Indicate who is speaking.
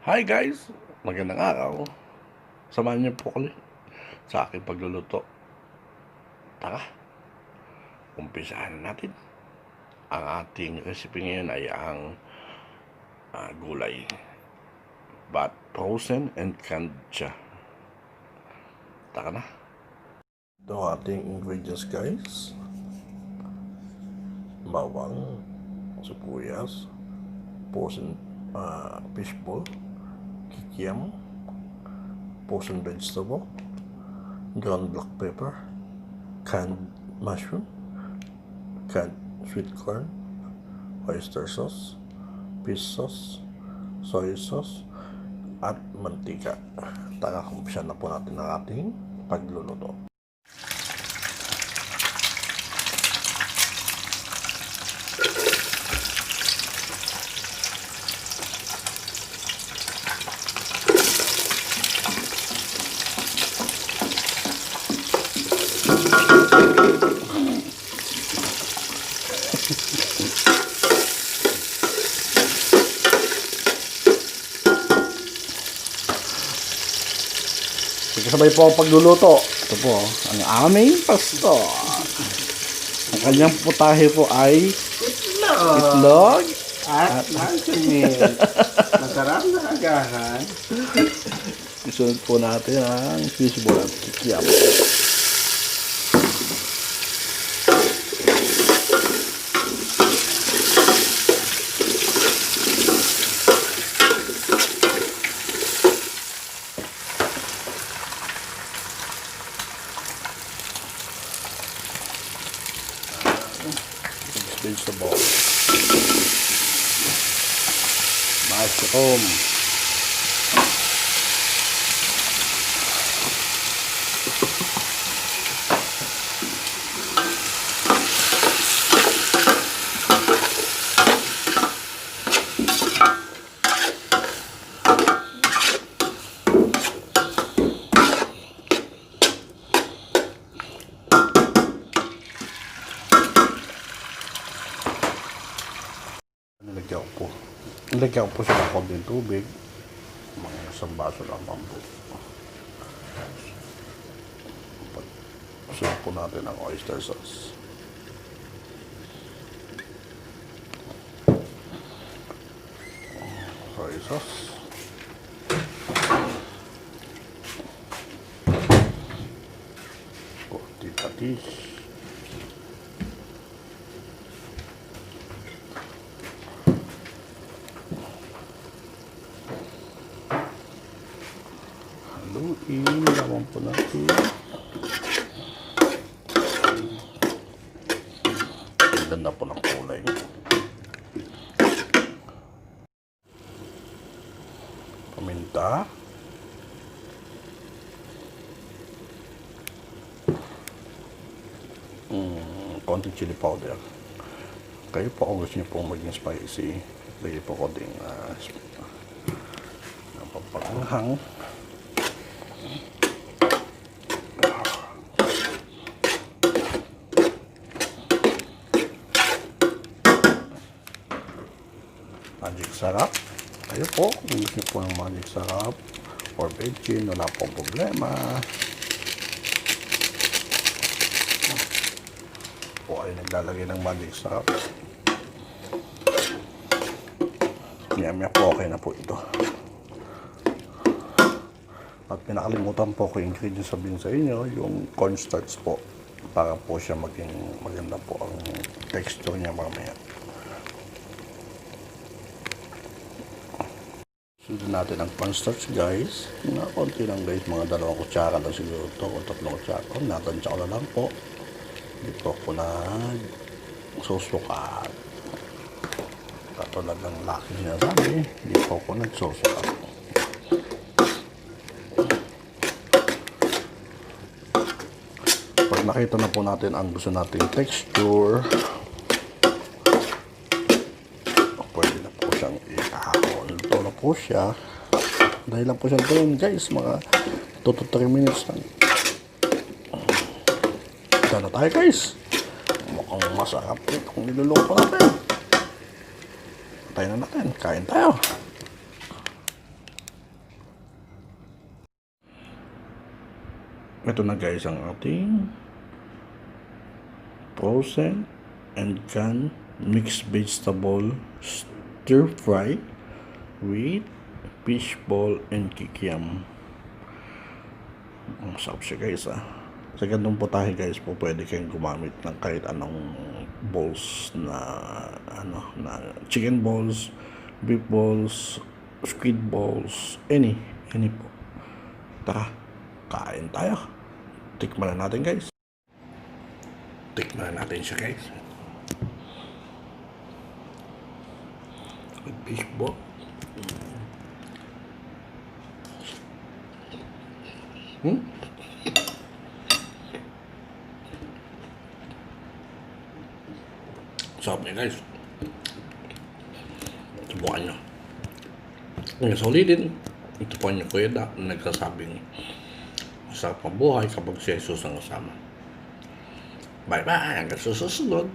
Speaker 1: Hi guys! Magandang araw. Samahan niyo po ulit sa aking pagluluto. Tara, umpisahan natin. Ang ating recipe ngayon ay ang gulay. But frozen and canned siya. Tara na. Ito ang ating ingredients guys. Bawang, sibuyas, frozen fishball, kikiam, frozen vegetable, ground black pepper, canned mushroom, canned sweet corn, oyster sauce, fish sauce, soy sauce, at mantika. Tara, umpisa na po natin ang ating pagluluto. Kasabay po ang pagluluto. Ito po ang aming pasto. Ang kanyang putahe po ay itlog
Speaker 2: at luncheon. Masarap na agahan.
Speaker 1: Isunod po natin ang fishball at kikiam. Vegetable, mushroom, nilagyan ko po siya ng konting tubig, mga isang baso lamang po. Sunod po natin ang oyster sauce. Soy sauce. Konting patis. Haluin naman po natin. Ganda po ng kulay. Paminta. Konting chili powder. Kayo po kung gusto niyo pong maging spicy, lagay po konting pampaanghang. Magic sarap. Kayo po, kung gusto po ng magic sarap or veggie, wala pong problema. Po ay naglalagay ng magic sarap. Maya po, okay na po ito. At pinakalimutan po ko yung ingredients sabihin sa inyo, yung cornstarch po, para po siya maging maganda po ang texture niya mamaya. Sunod natin ang cornstarch guys. Konti lang guys, mga 2 kutsara lang siguro ito o 3 kutsara. Natansya ko na lang po. Hindi po ako nagsusukat. Katulad ng laki sinasabi, hindi po ako nagsusukat. Pag nakita na po natin ang gusto nating texture, pwede na po siyang ihahon. Ito na po siya. Dahil lang po siyang gawin guys, mga 2 to 3 minutes lang. Ito na tayo guys. Mukhang masarap itong niluluto natin. Tayo na natin. Kain tayo. Ito na guys ang ating frozen and canned mixed vegetable stir fry with fish ball and kikiam. Ang sarap siya guys Sa ganitong putahe guys po pwede kayong gumamit ng kahit anong balls na na chicken balls, beef balls, squid balls, any po. Tara, kain tayo. Tikman na natin guys. Tikman na natin siya guys. Fish ball. Sarap niya guys. Subukan nyo. Kung solidin, ito po niyo Kuya Da na nagsasabing masarap ang buhay kapag si Jesus ang kasama. Bye bye, hanggang sa susunod.